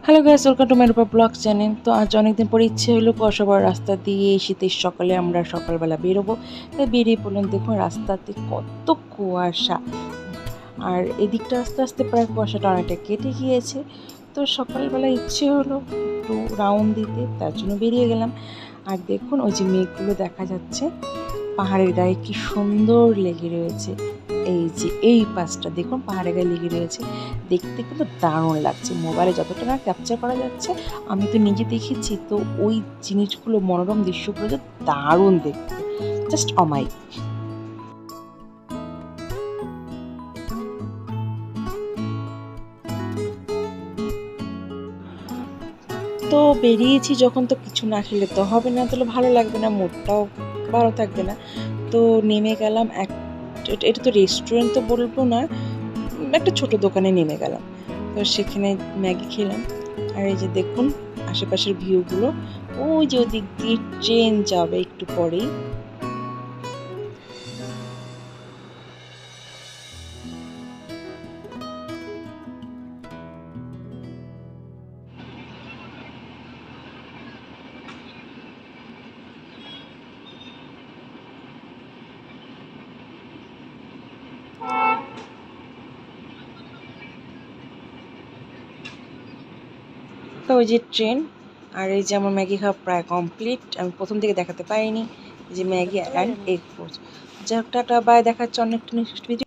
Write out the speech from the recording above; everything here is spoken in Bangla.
Hello guys, welcome to my Rupa blog channel. তো আজ অনেকদিন পরে ইচ্ছে হলো কুয়াশাভরা রাস্তা দিয়ে এই শীতের সকালে আমরা সকালবেলা বেরোবো। তাই বেরিয়ে পড়লাম। দেখুন রাস্তাতে কত কুয়াশা, আর এদিকটা আস্তে আস্তে প্রায় কুয়াশাটা অনেকটা কেটে গিয়েছে। তো সকালবেলা ইচ্ছে হলো একটু রাউন্ড দিতে, তার জন্য বেরিয়ে গেলাম। আর দেখুন ওই যে মেঘগুলো দেখা যাচ্ছে পাহাড়ের গায়ে, কি সুন্দর লেগে রয়েছে। এই যে এই পাশটা দেখুন পাহাড়ের গায়ে লেগে রয়েছে, দেখতে কিন্তু দারুণ লাগছে। মোবাইলে যতটা না ক্যাপচার করা যাচ্ছে, আমি তো নিজে দেখেছি, তো ওই জিনিসগুলো, মনোরম দৃশ্যগুলো যে দারুণ দেখতে, জাস্ট অমাইক। তো বেরিয়েছি যখন, তো কিছু না খেলে তো হবে না, তাহলে ভালো লাগবে না, মুডটাও ভালো থাকবে না। তো নেমে গেলাম এটা তো রেস্টুরেন্ট তো বলবো না, একটা ছোট দোকানে নেমে গেলাম। তো সেখানে ম্যাগি খেলাম। আর এই যে দেখুন আশেপাশের ভিউগুলো, ওই যে ওদিক দিয়ে ট্রেন যাবে একটু পরেই। তো ওই যে ট্রেন, আর এই যে আমার ম্যাগি খাওয়া প্রায় কমপ্লিট। আমি প্রথম থেকে দেখাতে পারিনি, এই যে ম্যাগি অ্যান্ড এগ পোচ। যাক, টাটা বাই, দেখাচ্ছে অনেকটা নেক্সট ভিডিও।